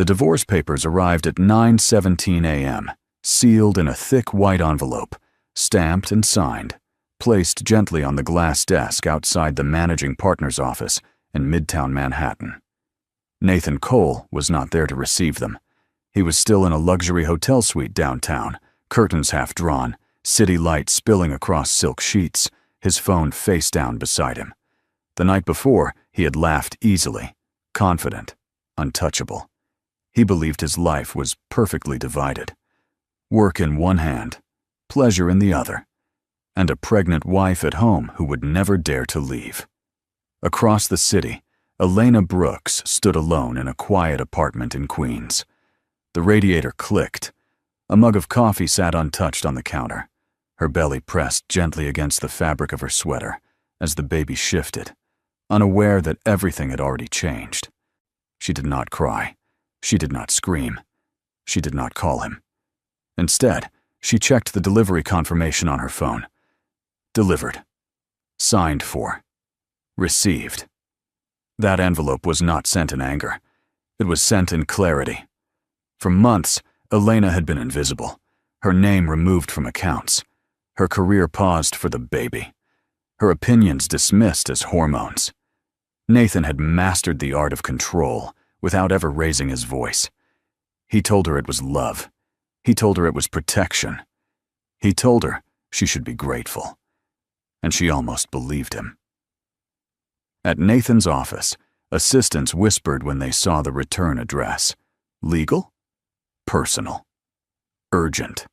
The divorce papers arrived at 9:17 a.m., sealed in a thick white envelope, stamped and signed, placed gently on the glass desk outside the managing partner's office in Midtown Manhattan. Nathan Cole was not there to receive them. He was still in a luxury hotel suite downtown, curtains half drawn, city lights spilling across silk sheets, his phone face down beside him. The night before, he had laughed easily, confident, untouchable. He believed his life was perfectly divided. Work in one hand, pleasure in the other, and a pregnant wife at home who would never dare to leave. Across the city, Elena Brooks stood alone in a quiet apartment in Queens. The radiator clicked. A mug of coffee sat untouched on the counter, her belly pressed gently against the fabric of her sweater as the baby shifted, unaware that everything had already changed. She did not cry. She did not scream. She did not call him. Instead, she checked the delivery confirmation on her phone. Delivered. Signed for. Received. That envelope was not sent in anger. It was sent in clarity. For months, Elena had been invisible, her name removed from accounts, her career paused for the baby, her opinions dismissed as hormones. Nathan had mastered the art of control without ever raising his voice. He told her it was love. He told her it was protection. He told her she should be grateful. And she almost believed him. At Nathan's office, assistants whispered when they saw the return address. Legal? Personal. Urgent.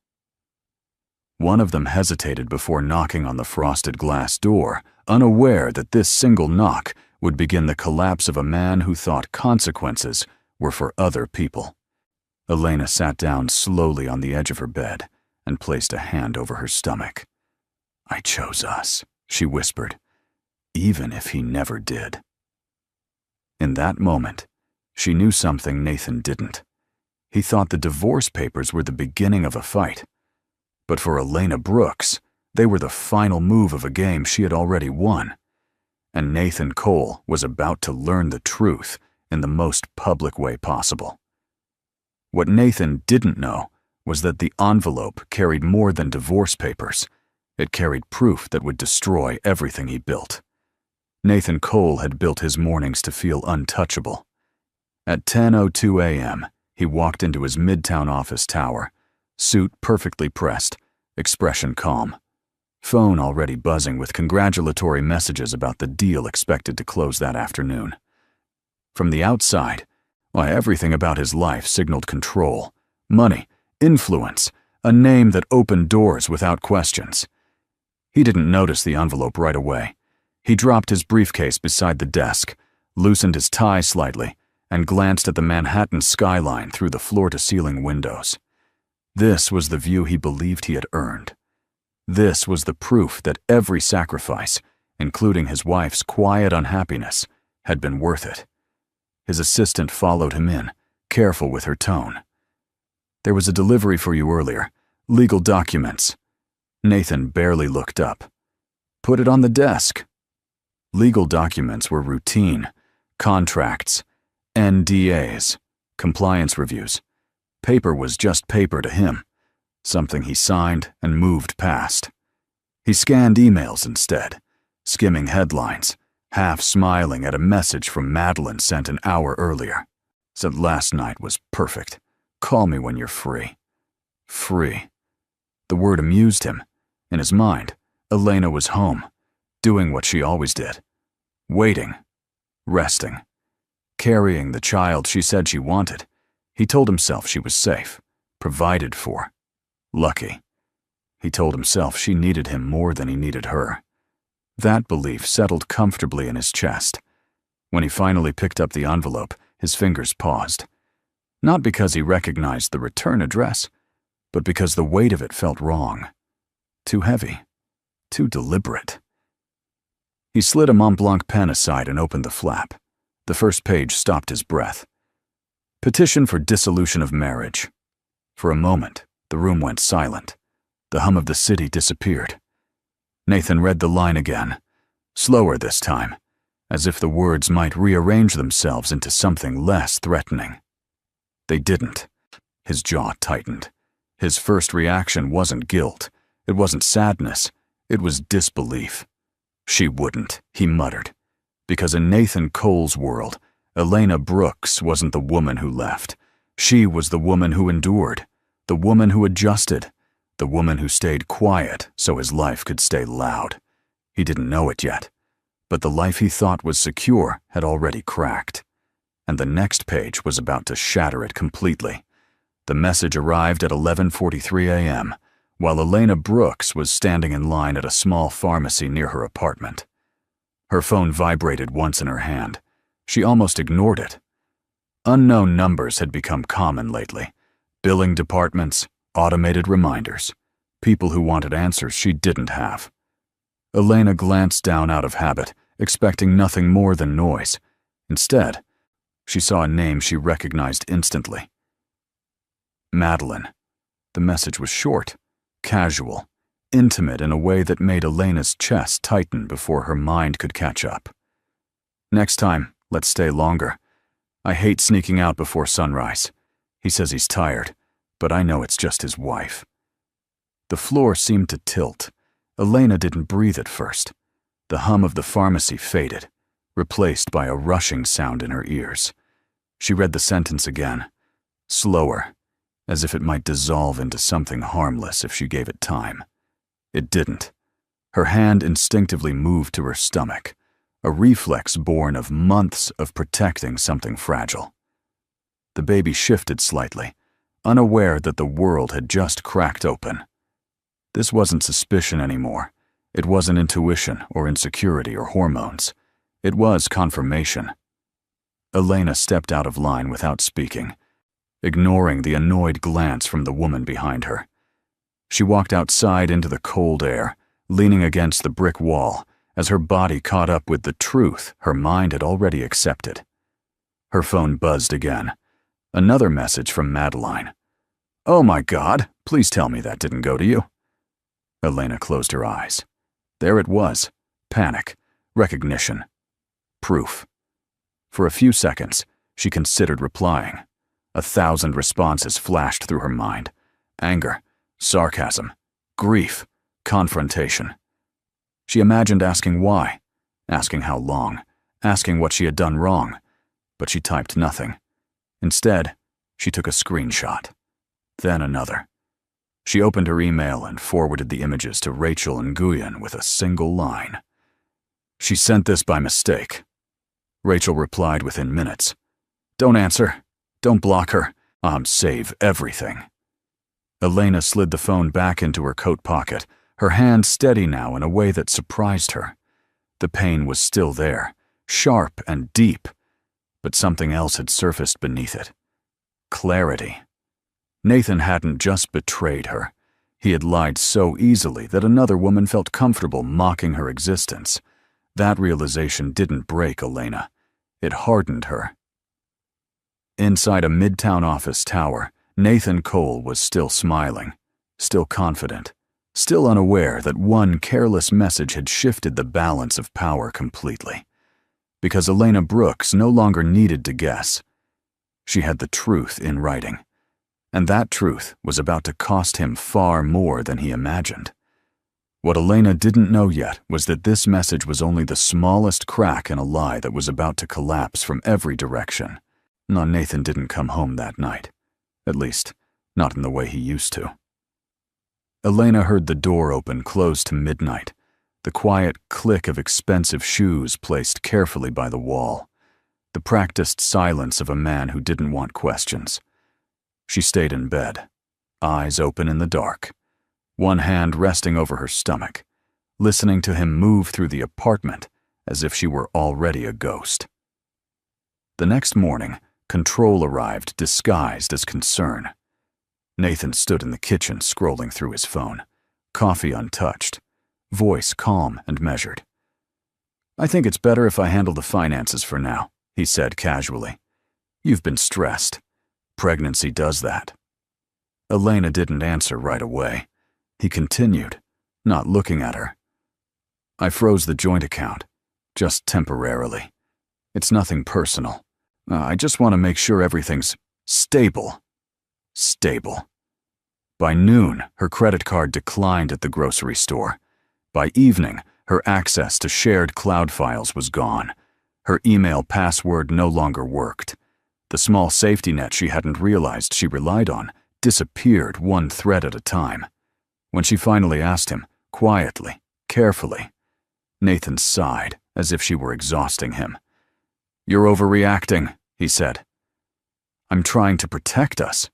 One of them hesitated before knocking on the frosted glass door, unaware that this single knock would begin the collapse of a man who thought consequences were for other people. Elena sat down slowly on the edge of her bed and placed a hand over her stomach. "I chose us," she whispered, "even if he never did." In that moment, she knew something Nathan didn't. He thought the divorce papers were the beginning of a fight. But for Elena Brooks, they were the final move of a game she had already won. And Nathan Cole was about to learn the truth in the most public way possible. What Nathan didn't know was that the envelope carried more than divorce papers. It carried proof that would destroy everything he built. Nathan Cole had built his mornings to feel untouchable. At 10:02 a.m., he walked into his Midtown office tower, suit perfectly pressed, expression calm, phone already buzzing with congratulatory messages about the deal expected to close that afternoon. From the outside, everything about his life signaled control, money, influence, a name that opened doors without questions. He didn't notice the envelope right away. He dropped his briefcase beside the desk, loosened his tie slightly, and glanced at the Manhattan skyline through the floor-to-ceiling windows. This was the view he believed he had earned. This was the proof that every sacrifice, including his wife's quiet unhappiness, had been worth it. His assistant followed him in, careful with her tone. "There was a delivery for you earlier. Legal documents." Nathan barely looked up. "Put it on the desk." Legal documents were routine. Contracts, NDAs, compliance reviews. Paper was just paper to him, something he signed and moved past. He scanned emails instead, skimming headlines, half smiling at a message from Madeline sent an hour earlier. Said last night was perfect. Call me when you're free. Free. The word amused him. In his mind, Elena was home, doing what she always did. Waiting. Resting. Carrying the child she said she wanted. He told himself she was safe, provided for, lucky. He told himself she needed him more than he needed her. That belief settled comfortably in his chest. When he finally picked up the envelope, his fingers paused. Not because he recognized the return address, but because the weight of it felt wrong. Too heavy. Too deliberate. He slid a Montblanc pen aside and opened the flap. The first page stopped his breath. Petition for dissolution of marriage. For a moment, the room went silent. The hum of the city disappeared. Nathan read the line again, slower this time, as if the words might rearrange themselves into something less threatening. They didn't. His jaw tightened. His first reaction wasn't guilt. It wasn't sadness. It was disbelief. She wouldn't, he muttered. Because in Nathan Cole's world, Elena Brooks wasn't the woman who left. She was the woman who endured, the woman who adjusted, the woman who stayed quiet so his life could stay loud. He didn't know it yet, but the life he thought was secure had already cracked. And the next page was about to shatter it completely. The message arrived at 11:43 a.m., while Elena Brooks was standing in line at a small pharmacy near her apartment. Her phone vibrated once in her hand. She almost ignored it. Unknown numbers had become common lately. Billing departments, automated reminders, people who wanted answers she didn't have. Elena glanced down out of habit, expecting nothing more than noise. Instead, she saw a name she recognized instantly. Madeline. The message was short, casual, intimate in a way that made Elena's chest tighten before her mind could catch up. Next time, let's stay longer. I hate sneaking out before sunrise. He says he's tired, but I know it's just his wife. The floor seemed to tilt. Elena didn't breathe at first. The hum of the pharmacy faded, replaced by a rushing sound in her ears. She read the sentence again, slower, as if it might dissolve into something harmless if she gave it time. It didn't. Her hand instinctively moved to her stomach, a reflex born of months of protecting something fragile. The baby shifted slightly, unaware that the world had just cracked open. This wasn't suspicion anymore. It wasn't intuition or insecurity or hormones. It was confirmation. Elena stepped out of line without speaking, ignoring the annoyed glance from the woman behind her. She walked outside into the cold air, leaning against the brick wall, as her body caught up with the truth her mind had already accepted. Her phone buzzed again. Another message from Madeline. "Oh my God, please tell me that didn't go to you." Elena closed her eyes. There it was. Panic. Recognition. Proof. For a few seconds, she considered replying. 1,000 responses flashed through her mind. Anger, sarcasm, grief, confrontation. She imagined asking why, asking how long, asking what she had done wrong, but she typed nothing. Instead, she took a screenshot. Then another. She opened her email and forwarded the images to Rachel and Nguyen with a single line. "She sent this by mistake." Rachel replied within minutes. "Don't answer. Don't block her. Save everything." Elena slid the phone back into her coat pocket, her hand steady now in a way that surprised her. The pain was still there, sharp and deep, but something else had surfaced beneath it. Clarity. Nathan hadn't just betrayed her. He had lied so easily that another woman felt comfortable mocking her existence. That realization didn't break Elena. It hardened her. Inside a midtown office tower, Nathan Cole was still smiling, still confident, still unaware that one careless message had shifted the balance of power completely. Because Elena Brooks no longer needed to guess. She had the truth in writing. And that truth was about to cost him far more than he imagined. What Elena didn't know yet was that this message was only the smallest crack in a lie that was about to collapse from every direction. No, Nathan didn't come home that night. At least, not in the way he used to. Elena heard the door open close to midnight, the quiet click of expensive shoes placed carefully by the wall, the practiced silence of a man who didn't want questions. She stayed in bed, eyes open in the dark, one hand resting over her stomach, listening to him move through the apartment as if she were already a ghost. The next morning, control arrived disguised as concern. Nathan stood in the kitchen scrolling through his phone, coffee untouched, voice calm and measured. "I think it's better if I handle the finances for now," he said casually. "You've been stressed. Pregnancy does that." Elena didn't answer right away. He continued, not looking at her. "I froze the joint account, just temporarily. It's nothing personal. I just want to make sure everything's..." Stable. Stable. By noon, her credit card declined at the grocery store. By evening, her access to shared cloud files was gone. Her email password no longer worked. The small safety net she hadn't realized she relied on disappeared one thread at a time. When she finally asked him, quietly, carefully, Nathan sighed as if she were exhausting him. "You're overreacting," he said. "I'm trying to protect us.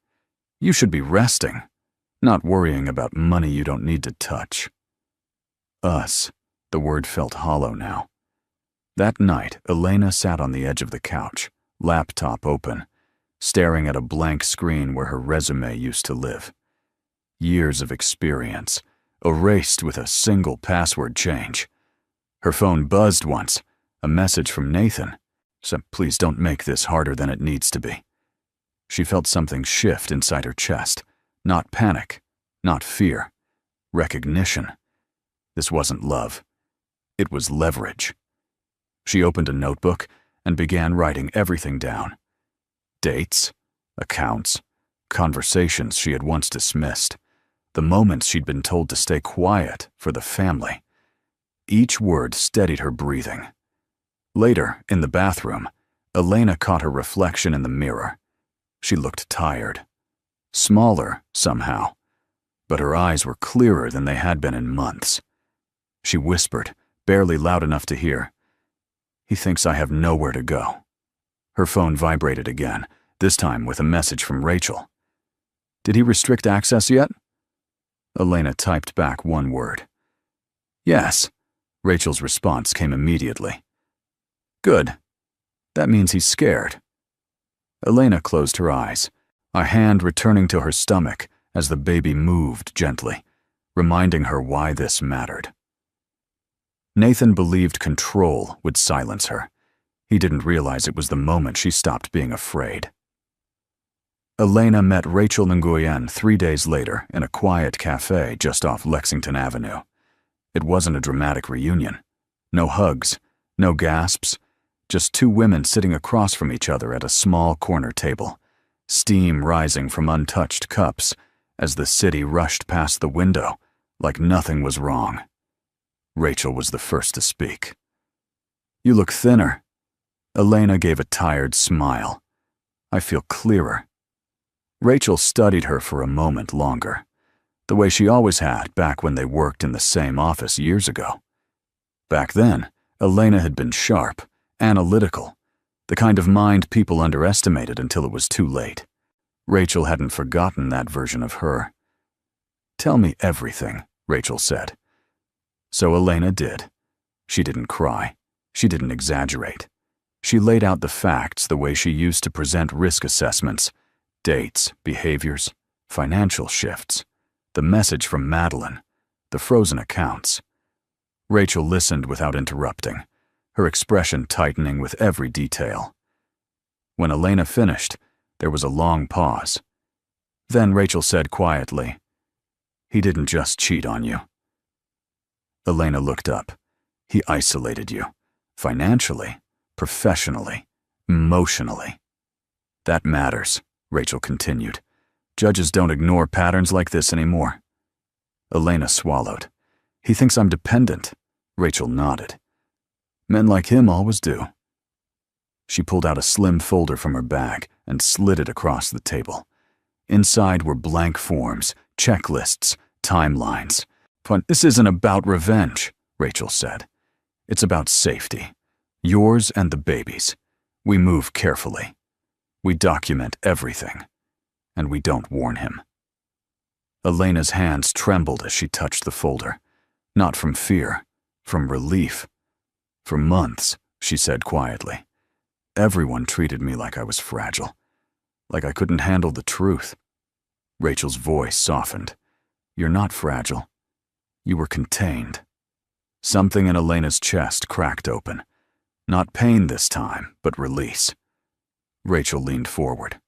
You should be resting, not worrying about money you don't need to touch." Us. The word felt hollow now. That night, Elena sat on the edge of the couch, laptop open, staring at a blank screen where her resume used to live. Years of experience, erased with a single password change. Her phone buzzed once, a message from Nathan. So please don't make this harder than it needs to be. She felt something shift inside her chest. Not panic, not fear. Recognition. This wasn't love. It was leverage. She opened a notebook and began writing everything down. Dates, accounts, conversations she had once dismissed, the moments she'd been told to stay quiet for the family. Each word steadied her breathing. Later, in the bathroom, Elena caught her reflection in the mirror. She looked tired. Smaller, somehow. But her eyes were clearer than they had been in months. She whispered, barely loud enough to hear, "He thinks I have nowhere to go." Her phone vibrated again, this time with a message from Rachel. "Did he restrict access yet?" Elena typed back one word. "Yes." Rachel's response came immediately. "Good. That means he's scared." Elena closed her eyes, a hand returning to her stomach as the baby moved gently, reminding her why this mattered. Nathan believed control would silence her. He didn't realize it was the moment she stopped being afraid. Elena met Rachel Nguyen 3 days later in a quiet cafe just off Lexington Avenue. It wasn't a dramatic reunion. No hugs, no gasps, just two women sitting across from each other at a small corner table, steam rising from untouched cups as the city rushed past the window like nothing was wrong. Rachel was the first to speak. "You look thinner." Elena gave a tired smile. "I feel clearer." Rachel studied her for a moment longer, the way she always had back when they worked in the same office years ago. Back then, Elena had been sharp, analytical, the kind of mind people underestimated until it was too late. Rachel hadn't forgotten that version of her. "Tell me everything," Rachel said. So Elena did. She didn't cry. She didn't exaggerate. She laid out the facts the way she used to present risk assessments, dates, behaviors, financial shifts, the message from Madeline, the frozen accounts. Rachel listened without interrupting, her expression tightening with every detail. When Elena finished, there was a long pause. Then Rachel said quietly, "He didn't just cheat on you." Elena looked up. "He isolated you. Financially, professionally, emotionally." "That matters," Rachel continued. "Judges don't ignore patterns like this anymore." Elena swallowed. "He thinks I'm dependent." Rachel nodded. "Men like him always do." She pulled out a slim folder from her bag and slid it across the table. Inside were blank forms, checklists, timelines. "But this isn't about revenge," Rachel said. "It's about safety. Yours and the baby's. We move carefully. We document everything. And we don't warn him." Elena's hands trembled as she touched the folder. Not from fear, from relief. "For months," she said quietly, "everyone treated me like I was fragile, like I couldn't handle the truth." Rachel's voice softened. "You're not fragile. You were contained." Something in Elena's chest cracked open. Not pain this time, but release. Rachel leaned forward.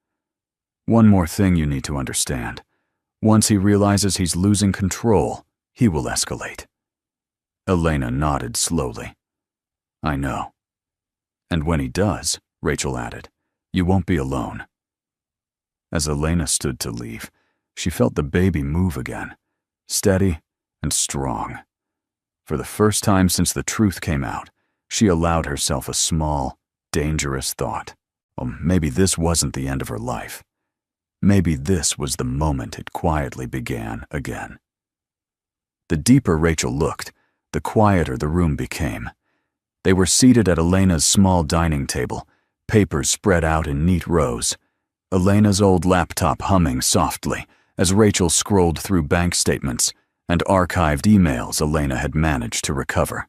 "One more thing you need to understand. Once he realizes he's losing control, he will escalate." Elena nodded slowly. "I know." "And when he does," Rachel added, "you won't be alone." As Elena stood to leave, she felt the baby move again, steady and strong. For the first time since the truth came out, she allowed herself a small, dangerous thought. Well, maybe this wasn't the end of her life. Maybe this was the moment it quietly began again. The deeper Rachel looked, the quieter the room became. They were seated at Elena's small dining table, papers spread out in neat rows. Elena's old laptop humming softly as Rachel scrolled through bank statements and archived emails Elena had managed to recover.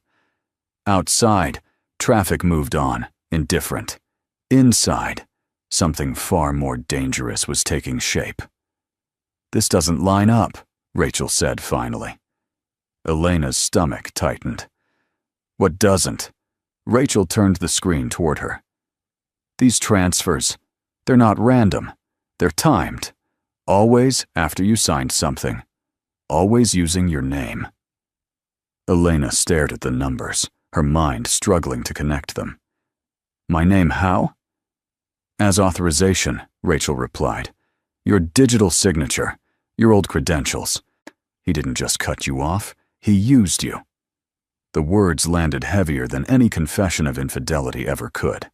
Outside, traffic moved on, indifferent. Inside, something far more dangerous was taking shape. "This doesn't line up," Rachel said finally. Elena's stomach tightened. "What doesn't?" Rachel turned the screen toward her. "These transfers, they're not random. They're timed. Always after you signed something. Always using your name." Elena stared at the numbers, her mind struggling to connect them. "My name how?" "As authorization," Rachel replied. "Your digital signature, your old credentials. He didn't just cut you off, he used you." The words landed heavier than any confession of infidelity ever could.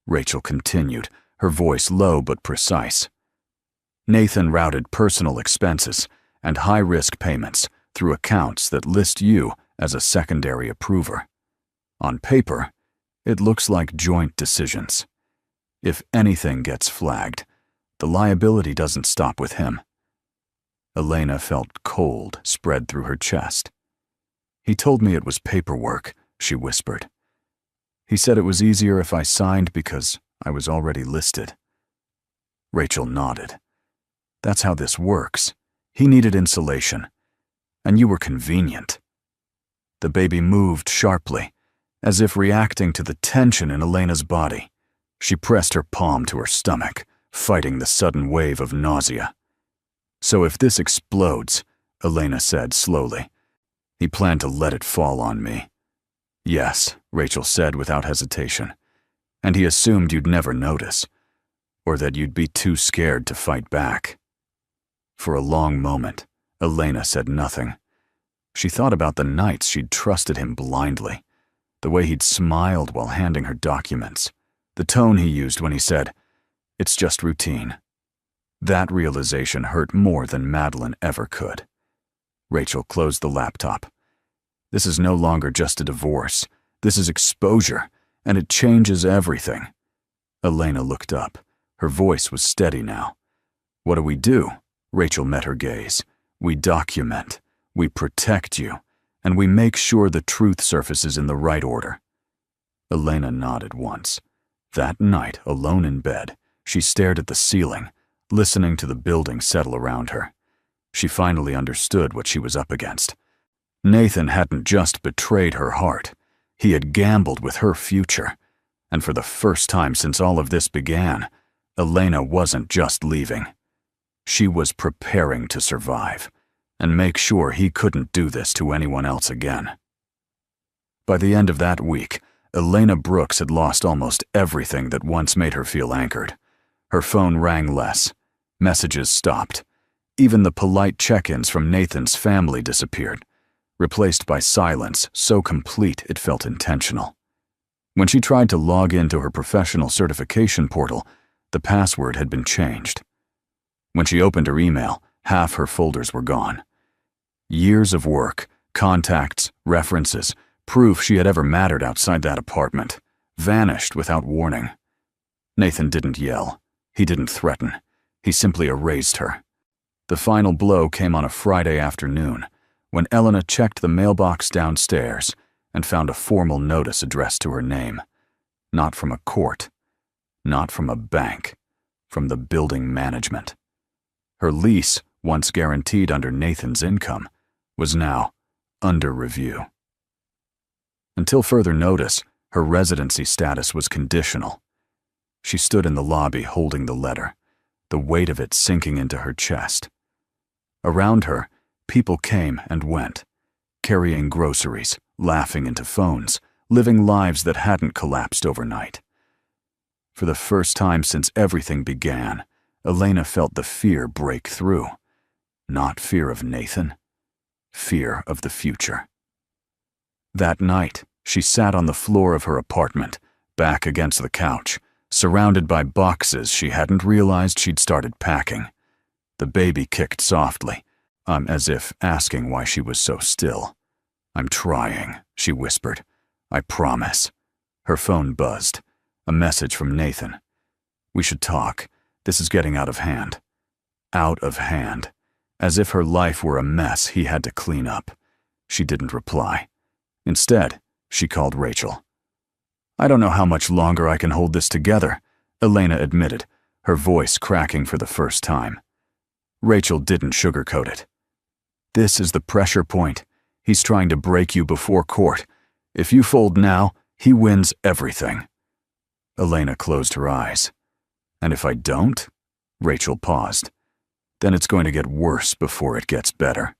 Rachel continued, her voice low but precise. "Nathan routed personal expenses and high-risk payments through accounts that list you as a secondary approver. On paper, it looks like joint decisions. If anything gets flagged, the liability doesn't stop with him." Elena felt cold spread through her chest. "He told me it was paperwork," she whispered. "He said it was easier if I signed because I was already listed." Rachel nodded. "That's how this works. He needed insulation, and you were convenient." The baby moved sharply, as if reacting to the tension in Elena's body. She pressed her palm to her stomach, fighting the sudden wave of nausea. "So if this explodes," Elena said slowly, "he planned to let it fall on me." "Yes," Rachel said without hesitation. "And he assumed you'd never notice, or that you'd be too scared to fight back." For a long moment, Elena said nothing. She thought about the nights she'd trusted him blindly, the way he'd smiled while handing her documents, the tone he used when he said, "It's just routine." That realization hurt more than Madeline ever could. Rachel closed the laptop. "This is no longer just a divorce. This is exposure, and it changes everything." Elena looked up. Her voice was steady now. "What do we do?" Rachel met her gaze. "We document, we protect you, and we make sure the truth surfaces in the right order." Elena nodded once. That night, alone in bed, she stared at the ceiling, listening to the building settle around her. She finally understood what she was up against. Nathan hadn't just betrayed her heart. He had gambled with her future. And for the first time since all of this began, Elena wasn't just leaving. She was preparing to survive and make sure he couldn't do this to anyone else again. By the end of that week, Elena Brooks had lost almost everything that once made her feel anchored. Her phone rang less. Messages stopped. Even the polite check-ins from Nathan's family disappeared, replaced by silence so complete it felt intentional. When she tried to log into her professional certification portal, the password had been changed. When she opened her email, half her folders were gone. Years of work, contacts, references, proof she had ever mattered outside that apartment, vanished without warning. Nathan didn't yell. He didn't threaten. He simply erased her. The final blow came on a Friday afternoon, when Elena checked the mailbox downstairs and found a formal notice addressed to her name. Not from a court. Not from a bank. From the building management. Her lease, once guaranteed under Nathan's income, was now under review. Until further notice, her residency status was conditional. She stood in the lobby holding the letter, the weight of it sinking into her chest. Around her, people came and went, carrying groceries, laughing into phones, living lives that hadn't collapsed overnight. For the first time since everything began, Elena felt the fear break through. Not fear of Nathan, fear of the future. That night, she sat on the floor of her apartment, back against the couch, surrounded by boxes she hadn't realized she'd started packing. The baby kicked softly, as if asking why she was so still. "I'm trying," she whispered. "I promise." Her phone buzzed. A message from Nathan. "We should talk. This is getting out of hand." Out of hand. As if her life were a mess he had to clean up. She didn't reply. Instead, she called Rachel. "I don't know how much longer I can hold this together," Elena admitted, her voice cracking for the first time. Rachel didn't sugarcoat it. "This is the pressure point. He's trying to break you before court. If you fold now, he wins everything." Elena closed her eyes. "And if I don't?" Rachel paused. "Then it's going to get worse before it gets better."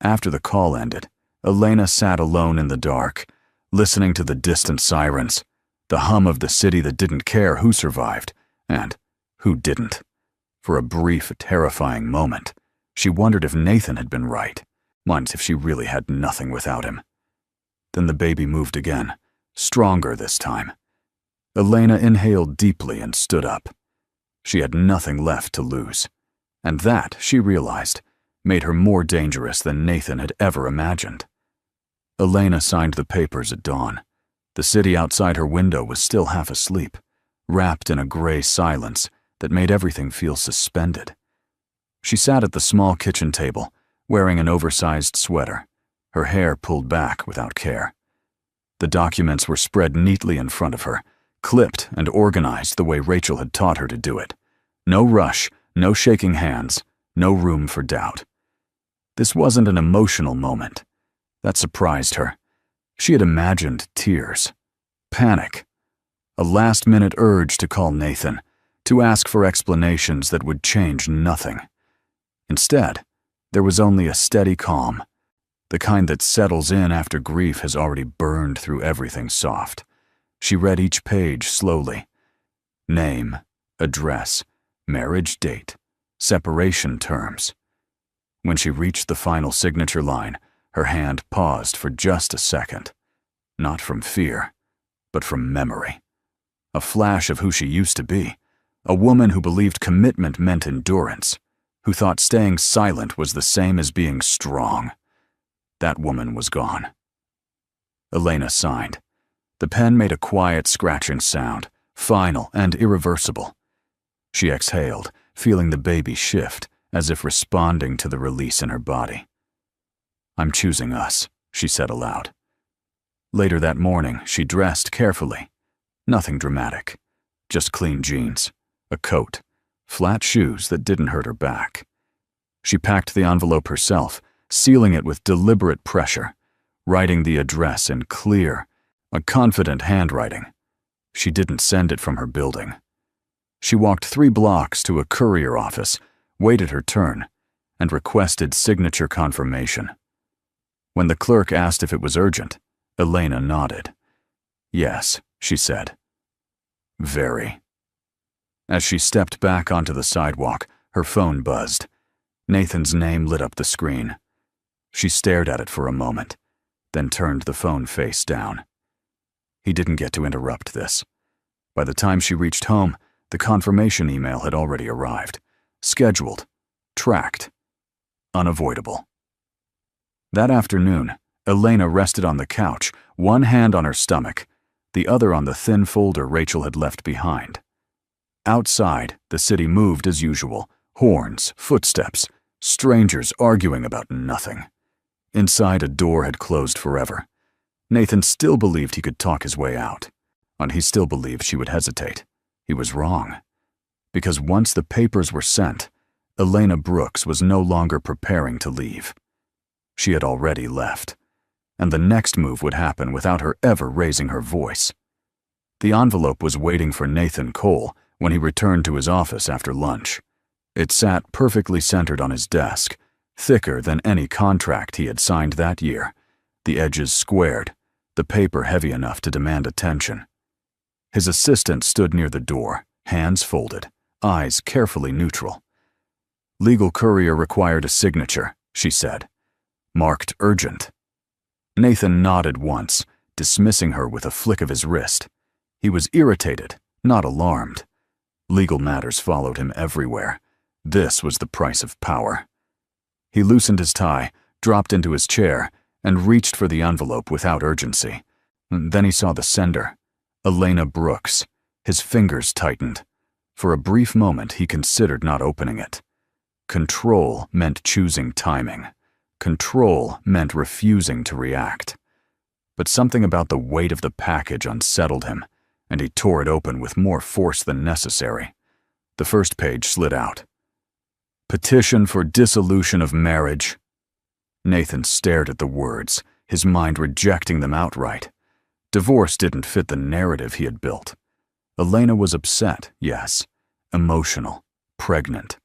After the call ended, Elena sat alone in the dark, listening to the distant sirens, the hum of the city that didn't care who survived and who didn't. For a brief, terrifying moment, she wondered if Nathan had been right, once if she really had nothing without him. Then the baby moved again, stronger this time. Elena inhaled deeply and stood up. She had nothing left to lose, and that, she realized, made her more dangerous than Nathan had ever imagined. Elena signed the papers at dawn. The city outside her window was still half asleep, wrapped in a gray silence that made everything feel suspended. She sat at the small kitchen table, wearing an oversized sweater, her hair pulled back without care. The documents were spread neatly in front of her, clipped and organized the way Rachel had taught her to do it. No rush, no shaking hands, no room for doubt. This wasn't an emotional moment. That surprised her. She had imagined tears, panic, a last-minute urge to call Nathan, to ask for explanations that would change nothing. Instead, there was only a steady calm, the kind that settles in after grief has already burned through everything soft. She read each page slowly. Name, address, marriage date, separation terms. When she reached the final signature line, her hand paused for just a second. Not from fear, but from memory. A flash of who she used to be. A woman who believed commitment meant endurance, who thought staying silent was the same as being strong. That woman was gone. Elena signed. The pen made a quiet scratching sound, final and irreversible. She exhaled, feeling the baby shift, as if responding to the release in her body. "I'm choosing us," she said aloud. Later that morning, she dressed carefully. Nothing dramatic. Just clean jeans, a coat, flat shoes that didn't hurt her back. She packed the envelope herself, sealing it with deliberate pressure, writing the address in clear, a confident handwriting. She didn't send it from her building. She walked 3 blocks to a courier office, waited her turn, and requested signature confirmation. When the clerk asked if it was urgent, Elena nodded. "Yes," she said. "Very." As she stepped back onto the sidewalk, her phone buzzed. Nathan's name lit up the screen. She stared at it for a moment, then turned the phone face down. He didn't get to interrupt this. By the time she reached home, the confirmation email had already arrived. Scheduled, tracked, unavoidable. That afternoon, Elena rested on the couch, one hand on her stomach, the other on the thin folder Rachel had left behind. Outside, the city moved as usual, horns, footsteps, strangers arguing about nothing. Inside, a door had closed forever. Nathan still believed he could talk his way out, and he still believed she would hesitate. He was wrong. Because once the papers were sent, Elena Brooks was no longer preparing to leave. She had already left, and the next move would happen without her ever raising her voice. The envelope was waiting for Nathan Cole when he returned to his office after lunch. It sat perfectly centered on his desk, thicker than any contract he had signed that year, the edges squared, the paper heavy enough to demand attention. His assistant stood near the door, hands folded, eyes carefully neutral. "Legal courier required a signature," she said. "Marked urgent." Nathan nodded once, dismissing her with a flick of his wrist. He was irritated, not alarmed. Legal matters followed him everywhere. This was the price of power. He loosened his tie, dropped into his chair, and reached for the envelope without urgency. Then he saw the sender, Elena Brooks. His fingers tightened. For a brief moment, he considered not opening it. Control meant choosing timing. Control meant refusing to react. But something about the weight of the package unsettled him, and he tore it open with more force than necessary. The first page slid out. "Petition for dissolution of marriage." Nathan stared at the words, his mind rejecting them outright. Divorce didn't fit the narrative he had built. Elena was upset, yes, emotional, pregnant.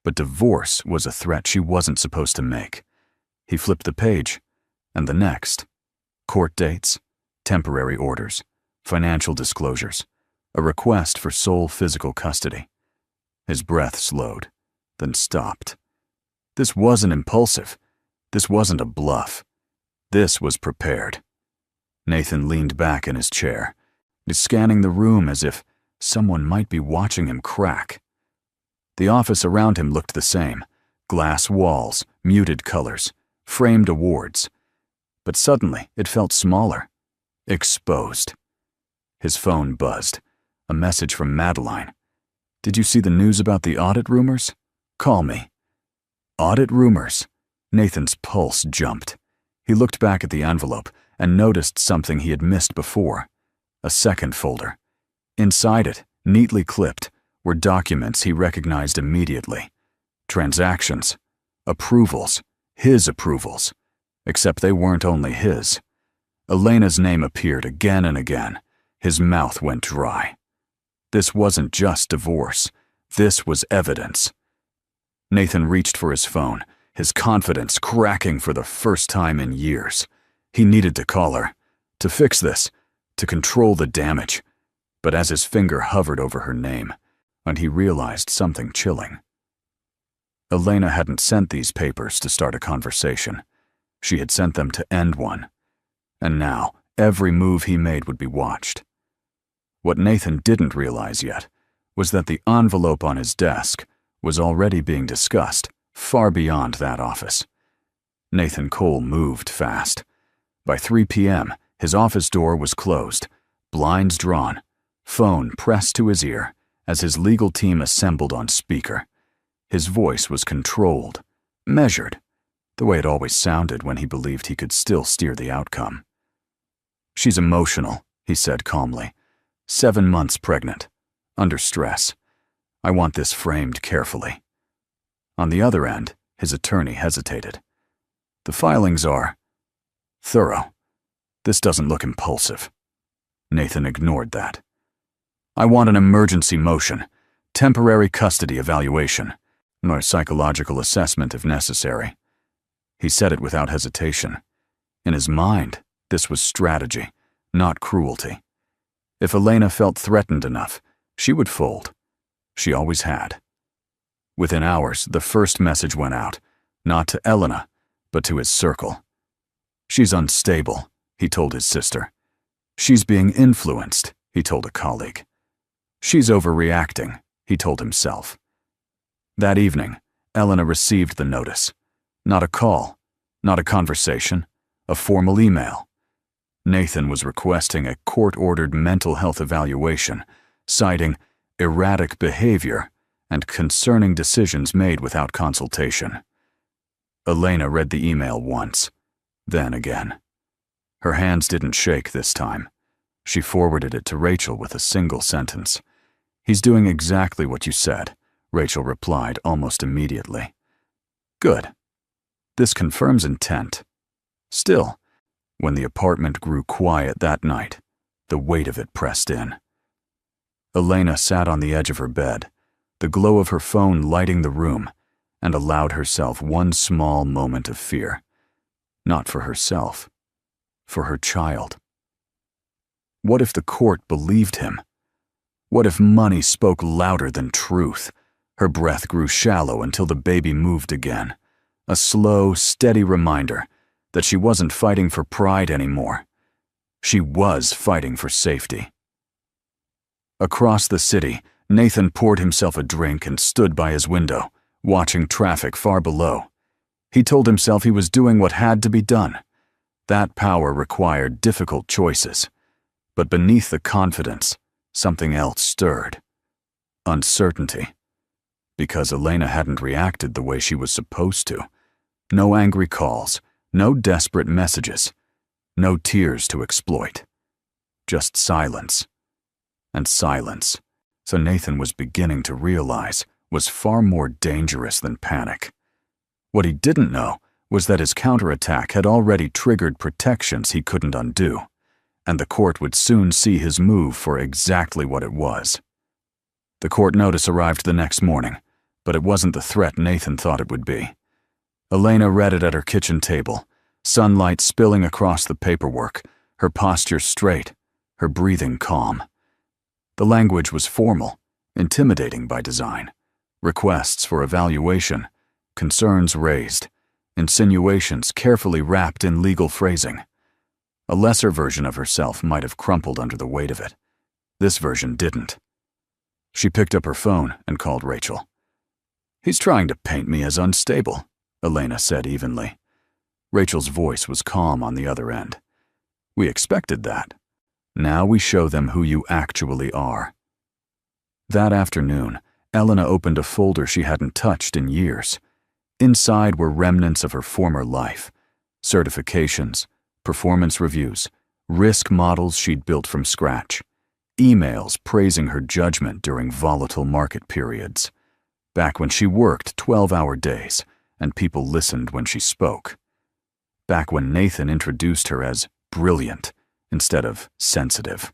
But divorce was a threat she wasn't supposed to make. He flipped the page, and the next. Court dates, temporary orders, financial disclosures, a request for sole physical custody. His breath slowed, then stopped. This wasn't impulsive. This wasn't a bluff. This was prepared. Nathan leaned back in his chair, scanning the room as if someone might be watching him crack. The office around him looked the same: glass walls, muted colors, framed awards. But suddenly it felt smaller, exposed. His phone buzzed. A message from Madeline. "Did you see the news about the audit rumors? Call me." Audit rumors. Nathan's pulse jumped. He looked back at the envelope and noticed something he had missed before. A second folder. Inside it, neatly clipped, were documents he recognized immediately. Transactions. Approvals. His approvals. Except they weren't only his. Elena's name appeared again and again. His mouth went dry. This wasn't just divorce. This was evidence. Nathan reached for his phone, his confidence cracking for the first time in years. He needed to call her, to fix this, to control the damage. But as his finger hovered over her name, and he realized something chilling. Elena hadn't sent these papers to start a conversation. She had sent them to end one. And now, every move he made would be watched. What Nathan didn't realize yet was that the envelope on his desk was already being discussed far beyond that office. Nathan Cole moved fast. By 3 p.m., his office door was closed, blinds drawn, phone pressed to his ear as his legal team assembled on speaker. His voice was controlled, measured, the way it always sounded when he believed he could still steer the outcome. "She's emotional," he said calmly. 7 months pregnant, under stress. I want this framed carefully." On the other end, his attorney hesitated. "The filings are thorough. This doesn't look impulsive." Nathan ignored that. "I want an emergency motion, temporary custody evaluation, nor psychological assessment if necessary." He said it without hesitation. In his mind, this was strategy, not cruelty. If Elena felt threatened enough, she would fold. She always had. Within hours, the first message went out, not to Elena, but to his circle. "She's unstable," he told his sister. "She's being influenced," he told a colleague. "She's overreacting," he told himself. That evening, Elena received the notice. Not a call, not a conversation, a formal email. Nathan was requesting a court-ordered mental health evaluation, citing erratic behavior and concerning decisions made without consultation. Elena read the email once, then again. Her hands didn't shake this time. She forwarded it to Rachel with a single sentence. "He's doing exactly what you said," Rachel replied almost immediately. "Good. This confirms intent." Still, when the apartment grew quiet that night, the weight of it pressed in. Elena sat on the edge of her bed, the glow of her phone lighting the room, and allowed herself one small moment of fear. Not for herself, for her child. What if the court believed him? What if money spoke louder than truth? Her breath grew shallow until the baby moved again. A slow, steady reminder that she wasn't fighting for pride anymore. She was fighting for safety. Across the city, Nathan poured himself a drink and stood by his window, watching traffic far below. He told himself he was doing what had to be done. That power required difficult choices. But beneath the confidence, something else stirred. Uncertainty. Because Elena hadn't reacted the way she was supposed to. No angry calls, no desperate messages, no tears to exploit. Just silence. And silence, so Nathan was beginning to realize, was far more dangerous than panic. What he didn't know was that his counterattack had already triggered protections he couldn't undo, and the court would soon see his move for exactly what it was. The court notice arrived the next morning, but it wasn't the threat Nathan thought it would be. Elena read it at her kitchen table, sunlight spilling across the paperwork, her posture straight, her breathing calm. The language was formal, intimidating by design. Requests for evaluation, concerns raised, insinuations carefully wrapped in legal phrasing. A lesser version of herself might have crumpled under the weight of it. This version didn't. She picked up her phone and called Rachel. "He's trying to paint me as unstable," Elena said evenly. Rachel's voice was calm on the other end. "We expected that. Now we show them who you actually are." That afternoon, Elena opened a folder she hadn't touched in years. Inside were remnants of her former life, certifications, performance reviews, risk models she'd built from scratch, emails praising her judgment during volatile market periods, back when she worked 12-hour days and people listened when she spoke, back when Nathan introduced her as brilliant instead of sensitive.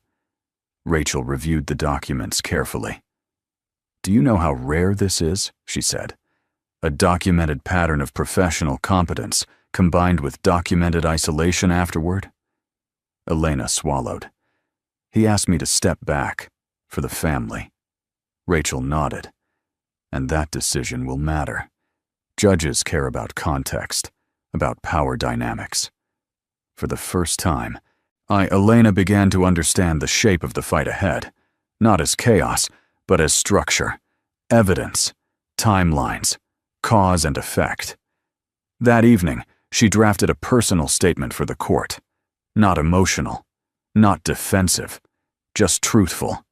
Rachel reviewed the documents carefully. "Do you know how rare this is?" she said. "A documented pattern of professional competence combined with documented isolation afterward?" Elena swallowed. "He asked me to step back, for the family." Rachel nodded. "And that decision will matter. Judges care about context, about power dynamics." For the first time, Elena began to understand the shape of the fight ahead, not as chaos, but as structure, evidence, timelines, cause and effect. That evening, she drafted a personal statement for the court. Not emotional, not defensive, just truthful.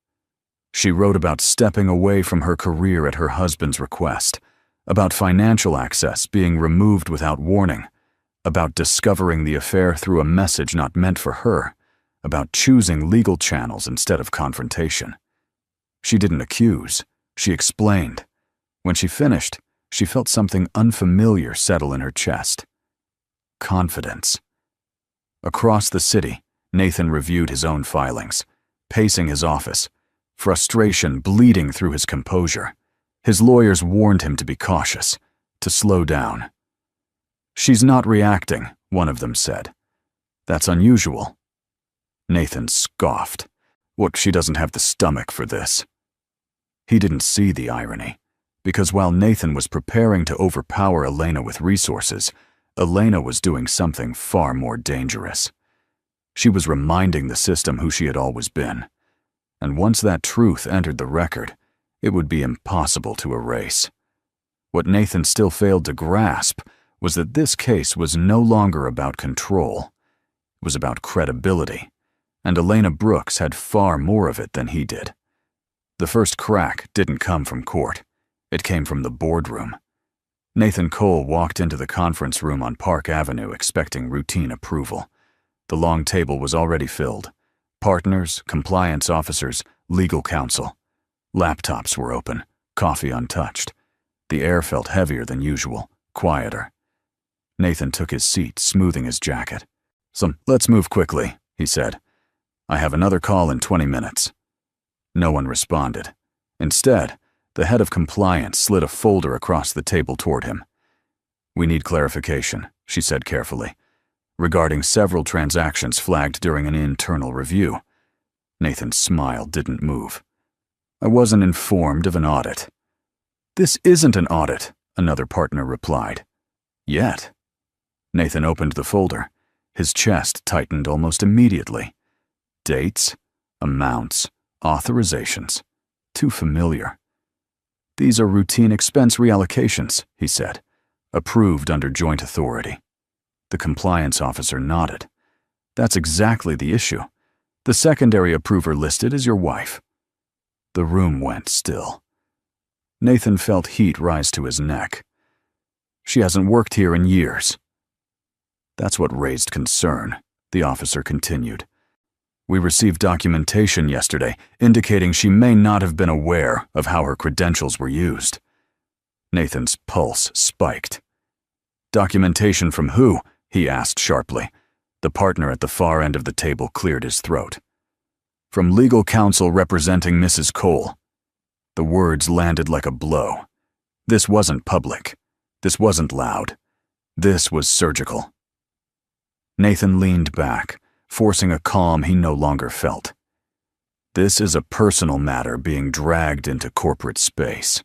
She wrote about stepping away from her career at her husband's request, about financial access being removed without warning, about discovering the affair through a message not meant for her, about choosing legal channels instead of confrontation. She didn't accuse, she explained. When she finished, she felt something unfamiliar settle in her chest. Confidence. Across the city, Nathan reviewed his own filings, pacing his office, frustration bleeding through his composure. His lawyers warned him to be cautious, to slow down. "She's not reacting," one of them said. "That's unusual." Nathan scoffed. "What, she doesn't have the stomach for this?" He didn't see the irony, because while Nathan was preparing to overpower Elena with resources, Elena was doing something far more dangerous. She was reminding the system who she had always been. And once that truth entered the record, it would be impossible to erase. What Nathan still failed to grasp was that this case was no longer about control. It was about credibility, and Elena Brooks had far more of it than he did. The first crack didn't come from court. It came from the boardroom. Nathan Cole walked into the conference room on Park Avenue expecting routine approval. The long table was already filled. Partners, compliance officers, legal counsel. Laptops were open, coffee untouched. The air felt heavier than usual, quieter. Nathan took his seat, smoothing his jacket. "So, let's move quickly," he said. "I have another call in 20 minutes." No one responded. Instead, the head of compliance slid a folder across the table toward him. "We need clarification," she said carefully, "regarding several transactions flagged during an internal review." Nathan's smile didn't move. I wasn't informed of an audit." "This isn't an audit," another partner replied. "Yet." Nathan opened the folder. His chest tightened almost immediately. Dates, amounts, authorizations. Too familiar. "These are routine expense reallocations," he said. "Approved under joint authority." The compliance officer nodded. "That's exactly the issue. The secondary approver listed is your wife." The room went still. Nathan felt heat rise to his neck. "She hasn't worked here in years." "That's what raised concern," the officer continued. "We received documentation yesterday indicating she may not have been aware of how her credentials were used." Nathan's pulse spiked. "Documentation from who?" he asked sharply. The partner at the far end of the table cleared his throat. "From legal counsel representing Mrs. Cole." The words landed like a blow. This wasn't public. This wasn't loud. This was surgical. Nathan leaned back, forcing a calm he no longer felt. "This is a personal matter being dragged into corporate space."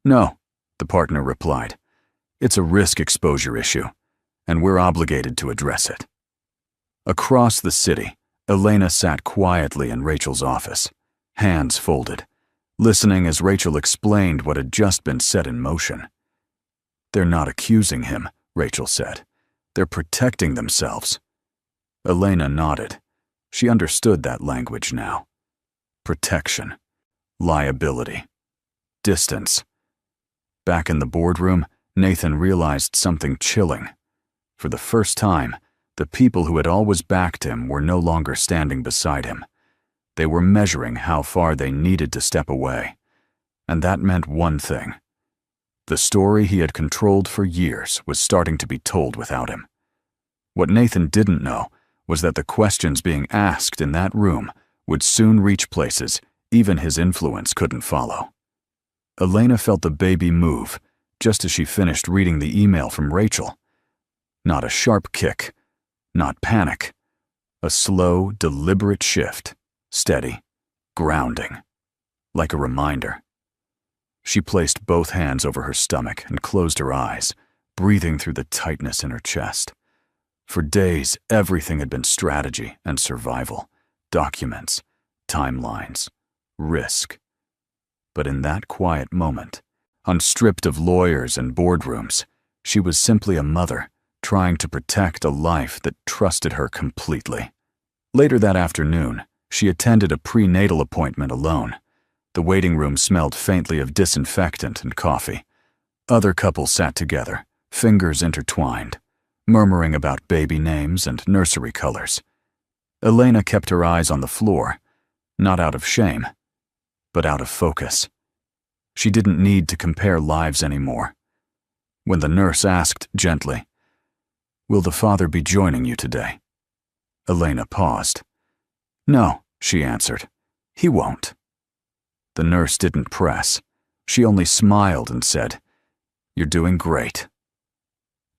"No," the partner replied. "It's a risk exposure issue, and we're obligated to address it." Across the city, Elena sat quietly in Rachel's office, hands folded, listening as Rachel explained what had just been set in motion. "They're not accusing him," Rachel said. "They're protecting themselves." Elena nodded. She understood that language now. Protection. Liability. Distance. Back in the boardroom, Nathan realized something chilling. For the first time, the people who had always backed him were no longer standing beside him. They were measuring how far they needed to step away. And that meant one thing. The story he had controlled for years was starting to be told without him. What Nathan didn't know was that the questions being asked in that room would soon reach places even his influence couldn't follow. Elena felt the baby move just as she finished reading the email from Rachel. Not a sharp kick, not panic. A slow, deliberate shift, steady, grounding, like a reminder. She placed both hands over her stomach and closed her eyes, breathing through the tightness in her chest. For days, everything had been strategy and survival, documents, timelines, risk. But in that quiet moment, unstripped of lawyers and boardrooms, she was simply a mother trying to protect a life that trusted her completely. Later that afternoon, she attended a prenatal appointment alone. The waiting room smelled faintly of disinfectant and coffee. Other couples sat together, fingers intertwined, murmuring about baby names and nursery colors. Elena kept her eyes on the floor, not out of shame, but out of focus. She didn't need to compare lives anymore. When the nurse asked gently, "Will the father be joining you today?" Elena paused. "No," she answered. "He won't." The nurse didn't press. She only smiled and said, "You're doing great."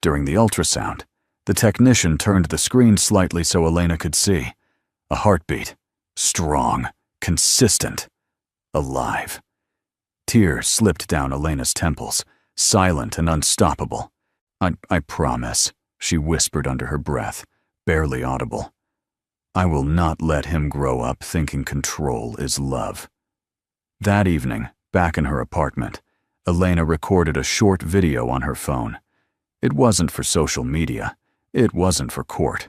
During the ultrasound, the technician turned the screen slightly so Elena could see. A heartbeat. Strong, consistent, alive. Tears slipped down Elena's temples, silent and unstoppable. I promise," she whispered under her breath, barely audible. "I will not let him grow up thinking control is love." That evening, back in her apartment, Elena recorded a short video on her phone. It wasn't for social media. It wasn't for court.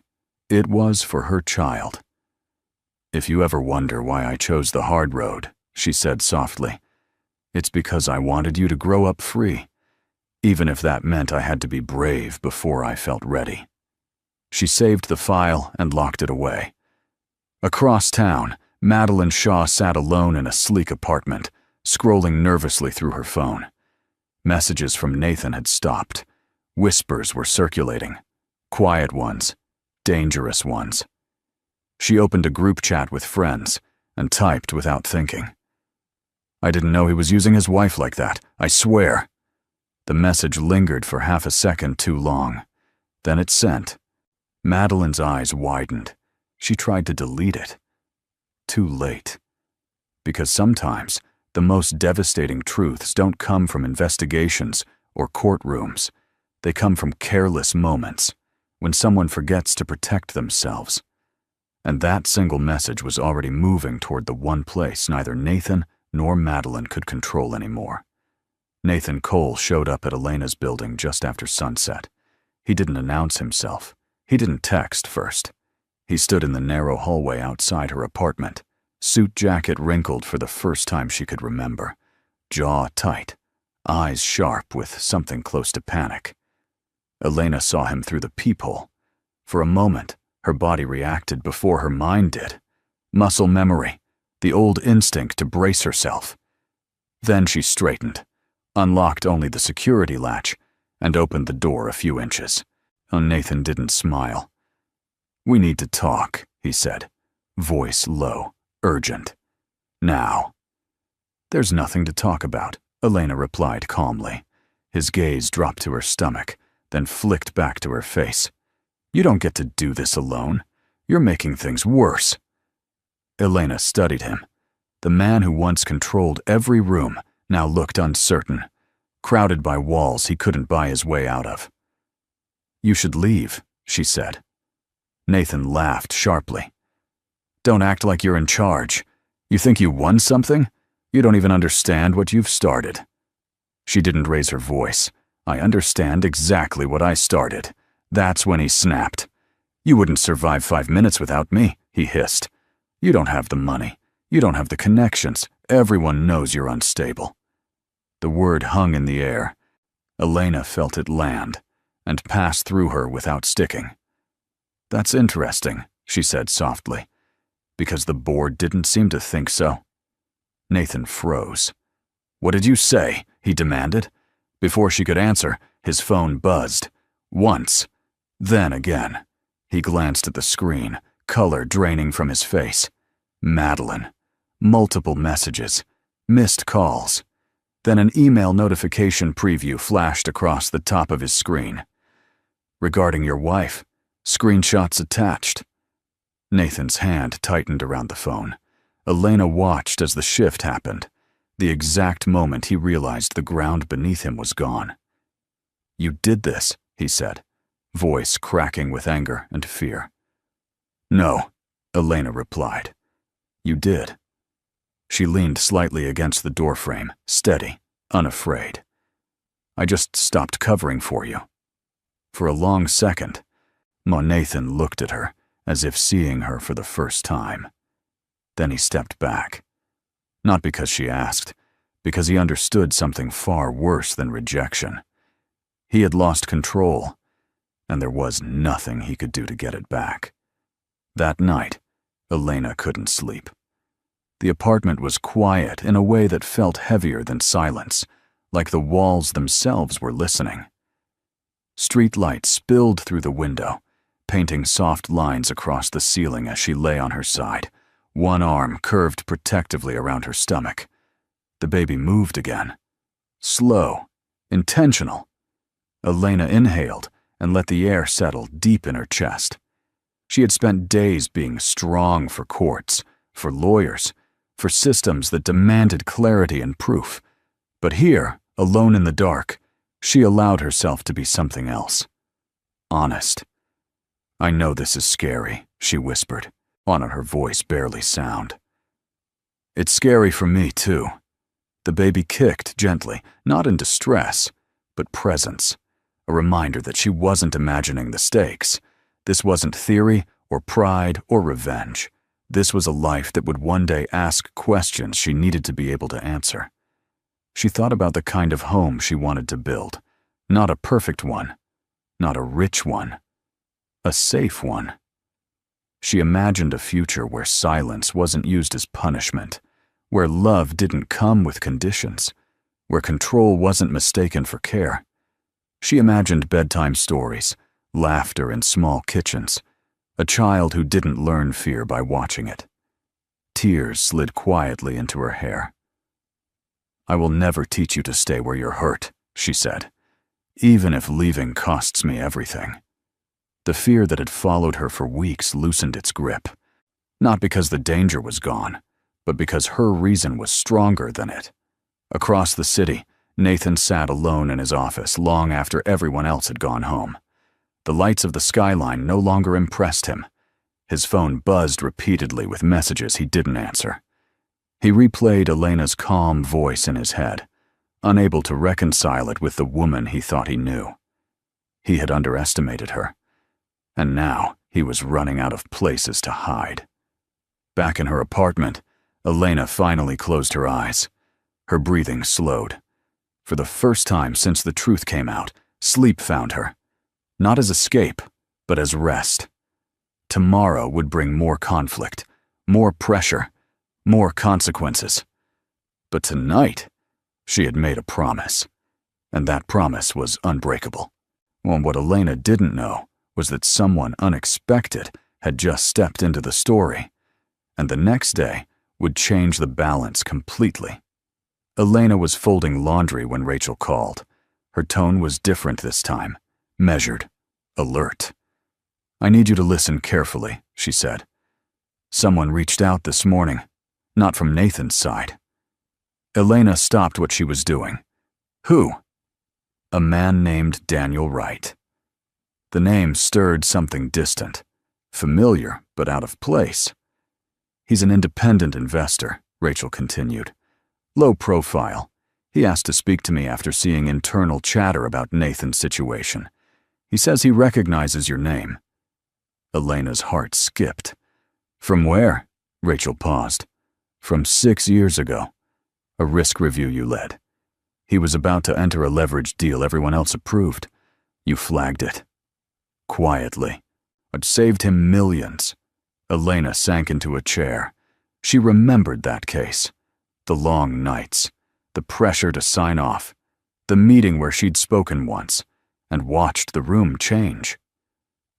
It was for her child. "If you ever wonder why I chose the hard road," she said softly, "it's because I wanted you to grow up free, even if that meant I had to be brave before I felt ready." She saved the file and locked it away. Across town, Madeline Shaw sat alone in a sleek apartment, scrolling nervously through her phone. Messages from Nathan had stopped. Whispers were circulating. Quiet ones, dangerous ones. She opened a group chat with friends and typed without thinking. "I didn't know he was using his wife like that, I swear." The message lingered for half a second too long. Then it sent. Madeline's eyes widened. She tried to delete it. Too late. Because sometimes the most devastating truths don't come from investigations or courtrooms. They come from careless moments, when someone forgets to protect themselves. And that single message was already moving toward the one place neither Nathan nor Madeline could control anymore. Nathan Cole showed up at Elena's building just after sunset. He didn't announce himself. He didn't text first. He stood in the narrow hallway outside her apartment, suit jacket wrinkled for the first time she could remember, jaw tight, eyes sharp with something close to panic. Elena saw him through the peephole. For a moment, her body reacted before her mind did. Muscle memory, the old instinct to brace herself. Then she straightened, unlocked only the security latch, and opened the door a few inches. Nathan didn't smile. "We need to talk," he said, voice low, urgent. "Now." "There's nothing to talk about," Elena replied calmly. His gaze dropped to her stomach, then flicked back to her face. "You don't get to do this alone. You're making things worse." Elena studied him. The man who once controlled every room now looked uncertain, crowded by walls he couldn't buy his way out of. "You should leave," she said. Nathan laughed sharply. "Don't act like you're in charge. You think you won something? You don't even understand what you've started." She didn't raise her voice. "I understand exactly what I started." That's when he snapped. "You wouldn't survive 5 minutes without me," he hissed. "You don't have the money. You don't have the connections. Everyone knows you're unstable." The word hung in the air. Elena felt it land and pass through her without sticking. "That's interesting," she said softly, "because the board didn't seem to think so." Nathan froze. "What did you say?" he demanded. Before she could answer, his phone buzzed. Once, then again. He glanced at the screen, color draining from his face. Madeline. Multiple messages. Missed calls. Then an email notification preview flashed across the top of his screen. "Regarding your wife. Screenshots attached." Nathan's hand tightened around the phone. Elena watched as the shift happened, the exact moment he realized the ground beneath him was gone. "You did this," he said, voice cracking with anger and fear. "No," Elena replied. "You did." She leaned slightly against the doorframe, steady, unafraid. "I just stopped covering for you." For a long second, Nathan looked at her, as if seeing her for the first time. Then he stepped back. Not because she asked, because he understood something far worse than rejection. He had lost control, and there was nothing he could do to get it back. That night, Elena couldn't sleep. The apartment was quiet in a way that felt heavier than silence, like the walls themselves were listening. Street light spilled through the window, painting soft lines across the ceiling as she lay on her side, one arm curved protectively around her stomach. The baby moved again. Slow, intentional. Elena inhaled and let the air settle deep in her chest. She had spent days being strong for courts, for lawyers, for systems that demanded clarity and proof. But here, alone in the dark, she allowed herself to be something else. Honest. "I know this is scary," she whispered, on her voice barely sound. "It's scary for me, too." The baby kicked gently, not in distress, but presence, a reminder that she wasn't imagining the stakes. This wasn't theory or pride or revenge. This was a life that would one day ask questions she needed to be able to answer. She thought about the kind of home she wanted to build. Not a perfect one, not a rich one, a safe one. She imagined a future where silence wasn't used as punishment, where love didn't come with conditions, where control wasn't mistaken for care. She imagined bedtime stories, laughter in small kitchens, a child who didn't learn fear by watching it. Tears slid quietly into her hair. "I will never teach you to stay where you're hurt," she said, "even if leaving costs me everything." The fear that had followed her for weeks loosened its grip, not because the danger was gone, but because her reason was stronger than it. Across the city, Nathan sat alone in his office long after everyone else had gone home. The lights of the skyline no longer impressed him. His phone buzzed repeatedly with messages he didn't answer. He replayed Elena's calm voice in his head, unable to reconcile it with the woman he thought he knew. He had underestimated her, and now he was running out of places to hide. Back in her apartment, Elena finally closed her eyes. Her breathing slowed. For the first time since the truth came out, sleep found her. Not as escape, but as rest. Tomorrow would bring more conflict, more pressure, more consequences. But tonight, she had made a promise, and that promise was unbreakable. Well, what Elena didn't know was that someone unexpected had just stepped into the story, and the next day would change the balance completely. Elena was folding laundry when Rachel called. Her tone was different this time, measured, alert. "I need you to listen carefully," she said. "Someone reached out this morning, not from Nathan's side." Elena stopped what she was doing. "Who?" "A man named Daniel Wright." The name stirred something distant, familiar but out of place. "He's an independent investor," Rachel continued. "Low profile. He asked to speak to me after seeing internal chatter about Nathan's situation. He says he recognizes your name." Elena's heart skipped. "From where?" Rachel paused. "From 6 years ago. A risk review you led. He was about to enter a leveraged deal everyone else approved. You flagged it. Quietly. It saved him millions." Elena sank into a chair. She remembered that case. The long nights, the pressure to sign off, the meeting where she'd spoken once, and watched the room change.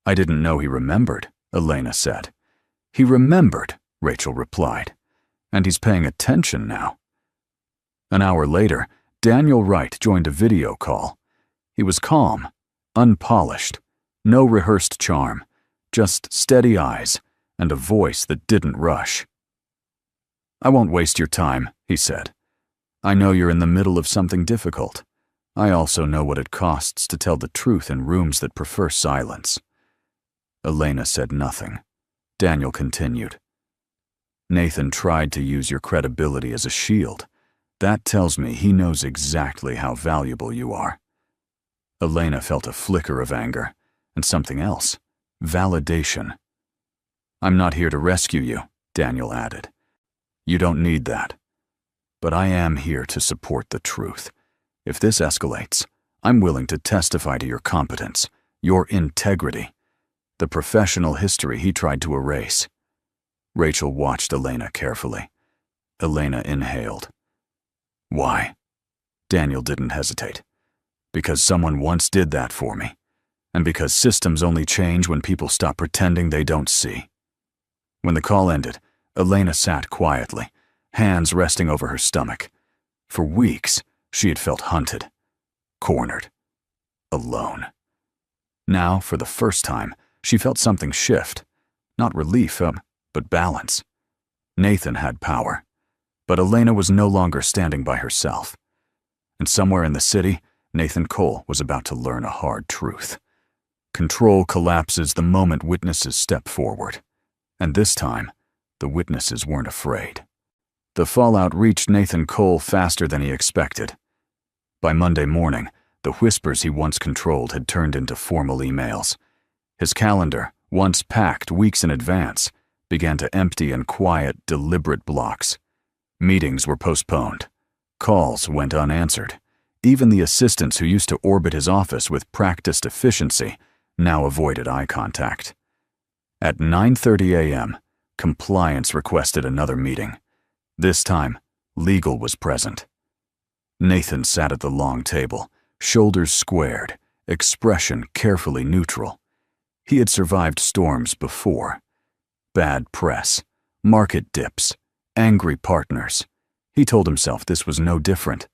"I didn't know he remembered," Elena said. "He remembered," Rachel replied. "And he's paying attention now." An hour later, Daniel Wright joined a video call. He was calm, unpolished, no rehearsed charm, just steady eyes and a voice that didn't rush. "I won't waste your time," he said. "I know you're in the middle of something difficult. I also know what it costs to tell the truth in rooms that prefer silence." Elena said nothing. Daniel continued. "Nathan tried to use your credibility as a shield. That tells me he knows exactly how valuable you are." Elena felt a flicker of anger, and something else, validation. "I'm not here to rescue you," Daniel added. "You don't need that. But I am here to support the truth. If this escalates, I'm willing to testify to your competence, your integrity, the professional history he tried to erase." Rachel watched Elena carefully. Elena inhaled. "Why?" Daniel didn't hesitate. "Because someone once did that for me, and because systems only change when people stop pretending they don't see." When the call ended, Elena sat quietly, hands resting over her stomach. For weeks, she had felt hunted, cornered, alone. Now, for the first time, she felt something shift. Not relief, but balance. Nathan had power, but Elena was no longer standing by herself. And somewhere in the city, Nathan Cole was about to learn a hard truth. Control collapses the moment witnesses step forward. And this time, the witnesses weren't afraid. The fallout reached Nathan Cole faster than he expected. By Monday morning, the whispers he once controlled had turned into formal emails. His calendar, once packed weeks in advance, began to empty in quiet, deliberate blocks. Meetings were postponed. Calls went unanswered. Even the assistants who used to orbit his office with practiced efficiency now avoided eye contact. At 9:30 a.m., compliance requested another meeting. This time, legal was present. Nathan sat at the long table, shoulders squared, expression carefully neutral. He had survived storms before. Bad press, market dips, angry partners. He told himself this was no different.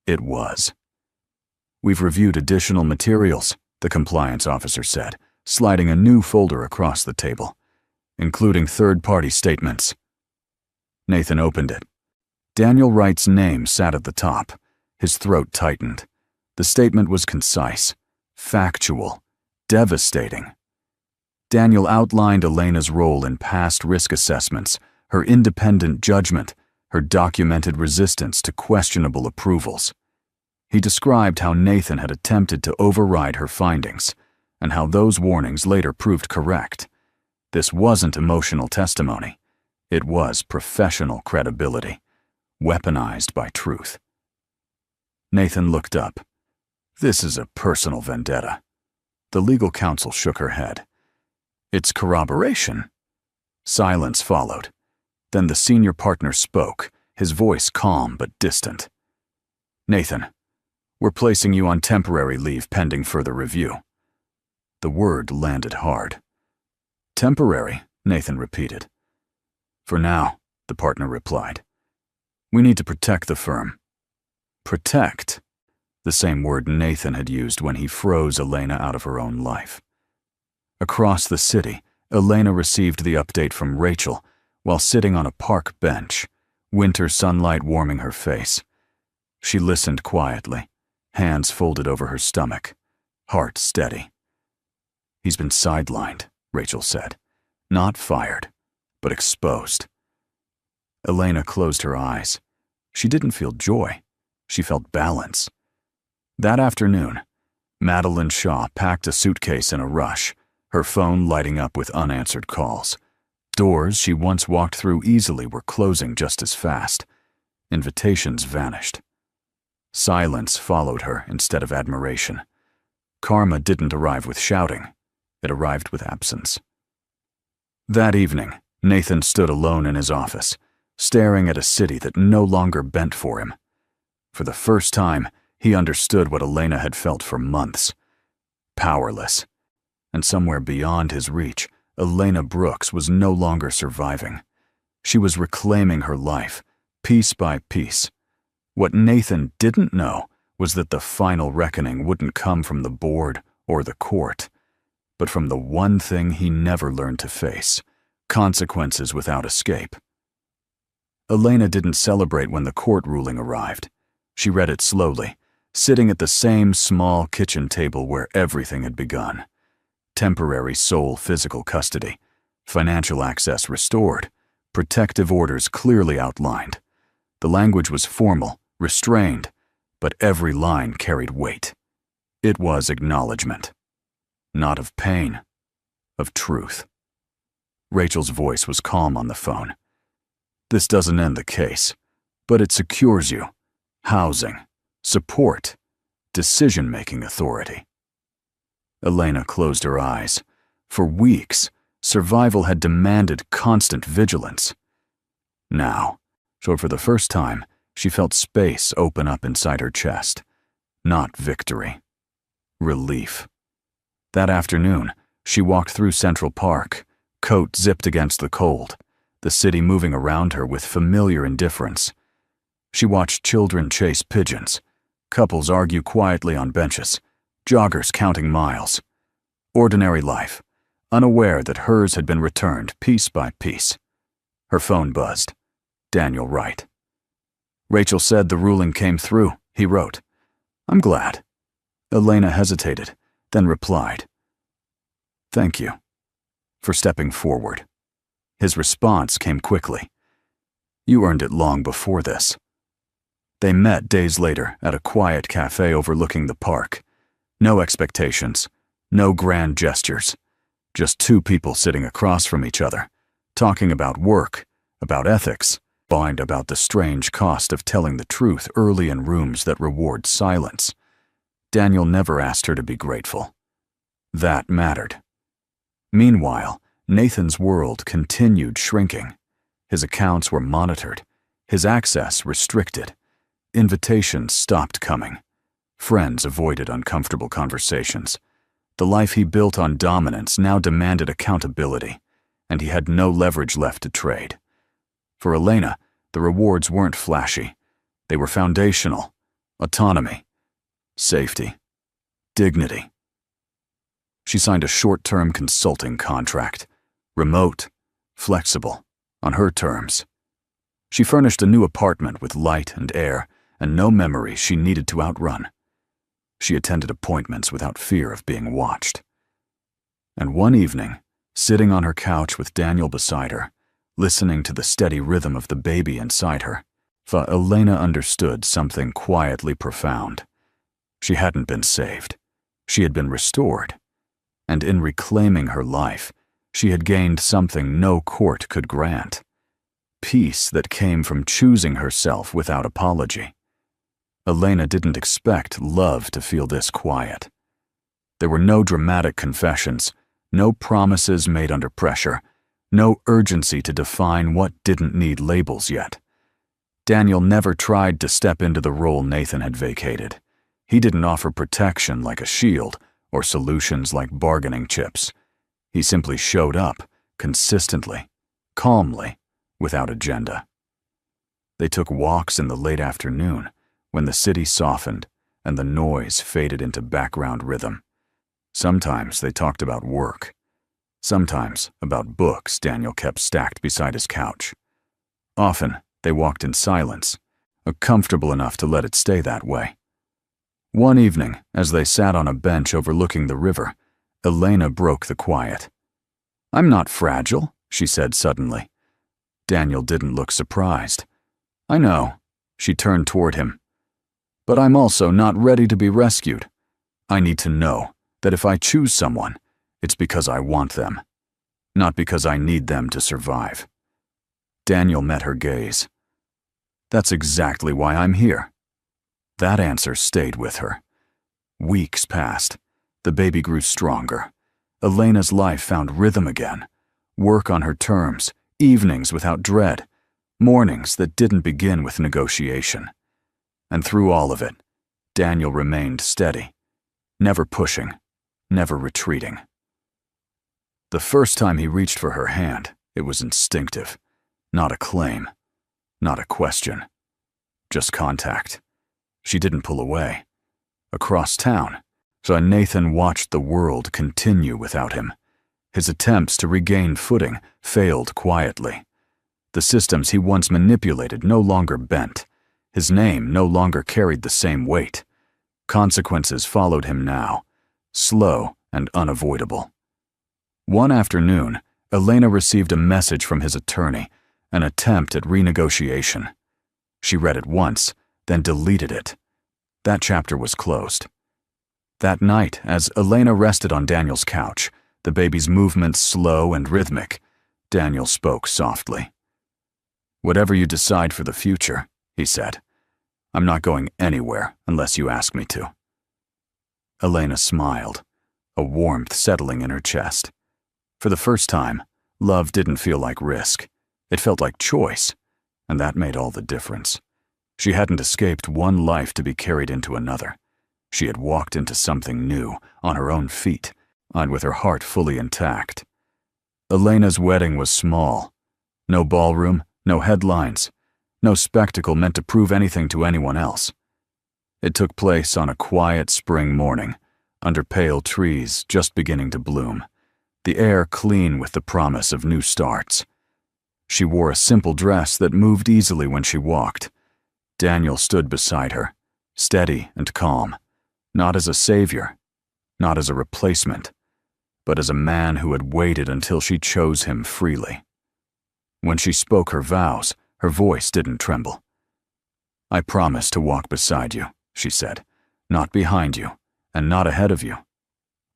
It was. "We've reviewed additional materials," the compliance officer said, sliding a new folder across the table, "including third-party statements." Nathan opened it. Daniel Wright's name sat at the top. His throat tightened. The statement was concise, factual, devastating. Daniel outlined Elena's role in past risk assessments, her independent judgment, her documented resistance to questionable approvals. He described how Nathan had attempted to override her findings, and how those warnings later proved correct. This wasn't emotional testimony. It was professional credibility, weaponized by truth. Nathan looked up. This is a personal vendetta. The legal counsel shook her head. It's corroboration. Silence followed. Then the senior partner spoke, his voice calm but distant. Nathan, we're placing you on temporary leave pending further review. The word landed hard. Temporary, Nathan repeated. For now, the partner replied. We need to protect the firm. Protect, the same word Nathan had used when he froze Elena out of her own life. Across the city, Elena received the update from Rachel while sitting on a park bench, winter sunlight warming her face. She listened quietly, hands folded over her stomach, heart steady. He's been sidelined, Rachel said. Not fired, but exposed. Elena closed her eyes. She didn't feel joy. She felt balance. That afternoon, Madeline Shaw packed a suitcase in a rush, her phone lighting up with unanswered calls. Doors she once walked through easily were closing just as fast. Invitations vanished. Silence followed her instead of admiration. Karma didn't arrive with shouting. It arrived with absence. That evening, Nathan stood alone in his office, staring at a city that no longer bent for him. For the first time, he understood what Elena had felt for months. Powerless. And somewhere beyond his reach, Elena Brooks was no longer surviving. She was reclaiming her life, piece by piece. What Nathan didn't know was that the final reckoning wouldn't come from the board or the court, but from the one thing he never learned to face: consequences without escape. Elena didn't celebrate when the court ruling arrived. She read it slowly, sitting at the same small kitchen table where everything had begun. Temporary sole physical custody, financial access restored, protective orders clearly outlined. The language was formal, restrained, but every line carried weight. It was acknowledgement. Not of pain, of truth. Rachel's voice was calm on the phone. This doesn't end the case, but it secures you. Housing, support, decision-making authority. Elena closed her eyes. For weeks, survival had demanded constant vigilance. Now, so for the first time, she felt space open up inside her chest. Not victory. Relief. That afternoon, she walked through Central Park, coat zipped against the cold, the city moving around her with familiar indifference. She watched children chase pigeons, couples argue quietly on benches, joggers counting miles. Ordinary life, unaware that hers had been returned piece by piece. Her phone buzzed. Daniel Wright. Rachel said the ruling came through, he wrote. I'm glad. Elena hesitated, then replied. Thank you for stepping forward. His response came quickly. You earned it long before this. They met days later at a quiet cafe overlooking the park. No expectations, no grand gestures. Just two people sitting across from each other, talking about work, about ethics, and about the strange cost of telling the truth early in rooms that reward silence. Daniel never asked her to be grateful. That mattered. Meanwhile, Nathan's world continued shrinking. His accounts were monitored, his access restricted. Invitations stopped coming. Friends avoided uncomfortable conversations. The life he built on dominance now demanded accountability, and he had no leverage left to trade. For Elena, the rewards weren't flashy. They were foundational: autonomy, safety, dignity. She signed a short-term consulting contract, remote, flexible, on her terms. She furnished a new apartment with light and air, and no memories she needed to outrun. She attended appointments without fear of being watched. And one evening, sitting on her couch with Daniel beside her, listening to the steady rhythm of the baby inside her, Elena understood something quietly profound. She hadn't been saved. She had been restored. And in reclaiming her life, she had gained something no court could grant. Peace that came from choosing herself without apology. Elena didn't expect love to feel this quiet. There were no dramatic confessions, no promises made under pressure, no urgency to define what didn't need labels yet. Daniel never tried to step into the role Nathan had vacated. He didn't offer protection like a shield or solutions like bargaining chips. He simply showed up, consistently, calmly, without agenda. They took walks in the late afternoon, when the city softened and the noise faded into background rhythm. Sometimes they talked about work. Sometimes about books Daniel kept stacked beside his couch. Often, they walked in silence, comfortable enough to let it stay that way. One evening, as they sat on a bench overlooking the river, Elena broke the quiet. "I'm not fragile," she said suddenly. Daniel didn't look surprised. "I know." She turned toward him. "But I'm also not ready to be rescued. I need to know that if I choose someone, it's because I want them, not because I need them to survive." Daniel met her gaze. "That's exactly why I'm here." That answer stayed with her. Weeks passed. The baby grew stronger. Elena's life found rhythm again. Work on her terms, evenings without dread, mornings that didn't begin with negotiation. And through all of it, Daniel remained steady, never pushing, never retreating. The first time he reached for her hand, it was instinctive. Not a claim, not a question. Just contact. She didn't pull away. Across town, Nathan watched the world continue without him. His attempts to regain footing failed quietly. The systems he once manipulated no longer bent. His name no longer carried the same weight. Consequences followed him now, slow and unavoidable. One afternoon, Elena received a message from his attorney, an attempt at renegotiation. She read it once, then deleted it. That chapter was closed. That night, as Elena rested on Daniel's couch, the baby's movements slow and rhythmic, Daniel spoke softly. "Whatever you decide for the future," he said, "I'm not going anywhere unless you ask me to." Elena smiled, a warmth settling in her chest. For the first time, love didn't feel like risk. It felt like choice, and that made all the difference. She hadn't escaped one life to be carried into another. She had walked into something new, on her own feet, and with her heart fully intact. Elena's wedding was small. No ballroom, no headlines, no spectacle meant to prove anything to anyone else. It took place on a quiet spring morning, under pale trees just beginning to bloom, the air clean with the promise of new starts. She wore a simple dress that moved easily when she walked. Daniel stood beside her, steady and calm, not as a savior, not as a replacement, but as a man who had waited until she chose him freely. When she spoke her vows, her voice didn't tremble. "I promise to walk beside you," she said, "not behind you, and not ahead of you,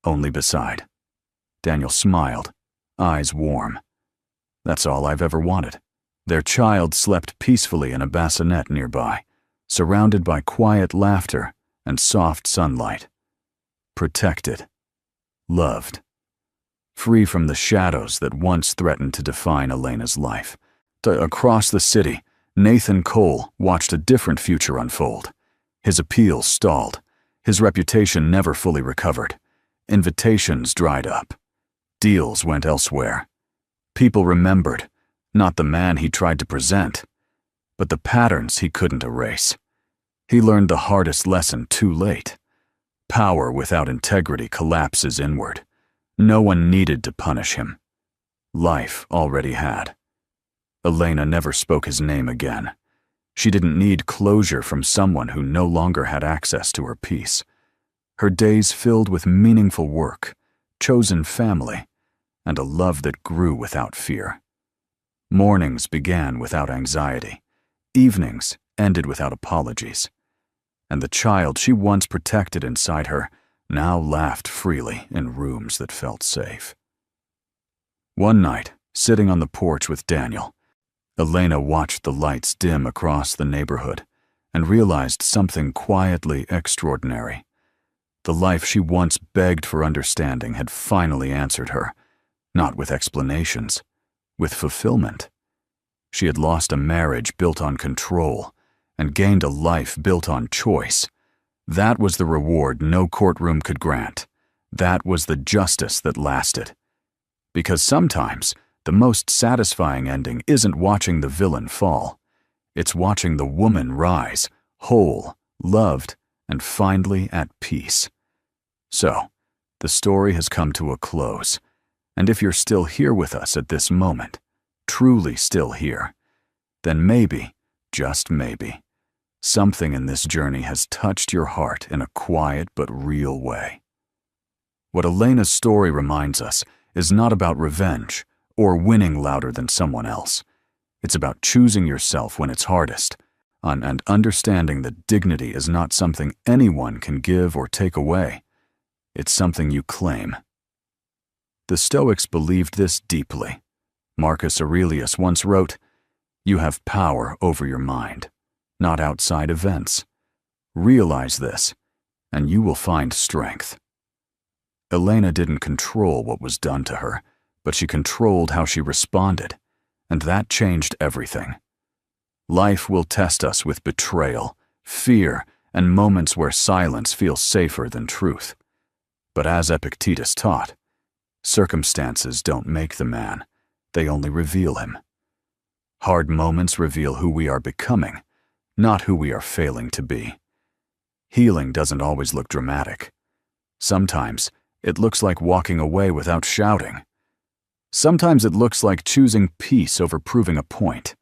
only beside." Daniel smiled, eyes warm. That's all I've ever wanted. Their child slept peacefully in a bassinet nearby, surrounded by quiet laughter and soft sunlight. Protected. Loved. Free from the shadows that once threatened to define Elena's life. Across the city, Nathan Cole watched a different future unfold. His appeal stalled. His reputation never fully recovered. Invitations dried up. Deals went elsewhere. People remembered, not the man he tried to present, but the patterns he couldn't erase. He learned the hardest lesson too late. Power without integrity collapses inward. No one needed to punish him. Life already had. Elena never spoke his name again. She didn't need closure from someone who no longer had access to her peace. Her days filled with meaningful work, chosen family, and a love that grew without fear. Mornings began without anxiety. Evenings ended without apologies. And the child she once protected inside her now laughed freely in rooms that felt safe. One night, sitting on the porch with Daniel, Elena watched the lights dim across the neighborhood and realized something quietly extraordinary. The life she once begged for understanding had finally answered her, not with explanations, with fulfillment. She had lost a marriage built on control and gained a life built on choice. That was the reward no courtroom could grant. That was the justice that lasted. Because sometimes, the most satisfying ending isn't watching the villain fall. It's watching the woman rise, whole, loved, and finally at peace. So, the story has come to a close, and if you're still here with us at this moment, truly still here, then maybe, just maybe, something in this journey has touched your heart in a quiet but real way. What Elena's story reminds us is not about revenge or winning louder than someone else. It's about choosing yourself when it's hardest, and understanding that dignity is not something anyone can give or take away. It's something you claim. The Stoics believed this deeply. Marcus Aurelius once wrote, "You have power over your mind, not outside events. Realize this, and you will find strength." Elena didn't control what was done to her, but she controlled how she responded, and that changed everything. Life will test us with betrayal, fear, and moments where silence feels safer than truth. But as Epictetus taught, circumstances don't make the man, they only reveal him. Hard moments reveal who we are becoming, not who we are failing to be. Healing doesn't always look dramatic. Sometimes it looks like walking away without shouting. Sometimes it looks like choosing peace over proving a point.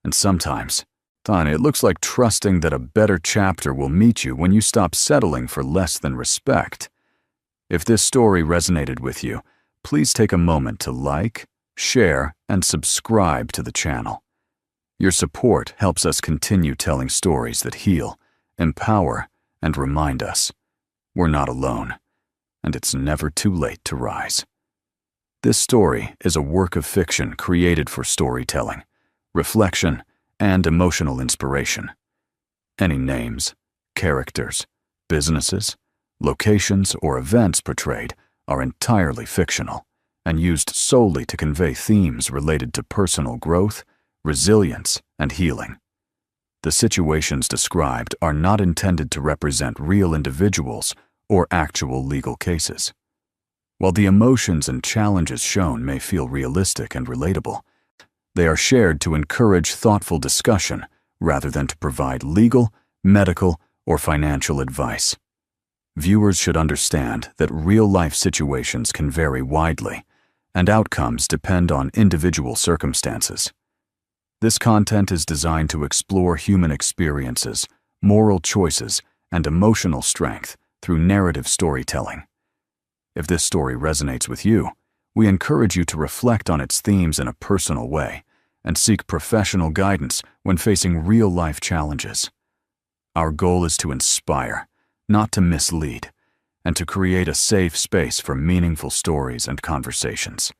And sometimes, it looks like trusting that a better chapter will meet you when you stop settling for less than respect. If this story resonated with you, please take a moment to like, share, and subscribe to the channel. Your support helps us continue telling stories that heal, empower, and remind us we're not alone, and it's never too late to rise. This story is a work of fiction created for storytelling, reflection, and emotional inspiration. Any names, characters, businesses, locations, or events portrayed are entirely fictional and used solely to convey themes related to personal growth, resilience, and healing. The situations described are not intended to represent real individuals or actual legal cases. While the emotions and challenges shown may feel realistic and relatable, they are shared to encourage thoughtful discussion rather than to provide legal, medical, or financial advice. Viewers should understand that real-life situations can vary widely, and outcomes depend on individual circumstances. This content is designed to explore human experiences, moral choices, and emotional strength through narrative storytelling. If this story resonates with you, we encourage you to reflect on its themes in a personal way and seek professional guidance when facing real-life challenges. Our goal is to inspire, not to mislead, and to create a safe space for meaningful stories and conversations.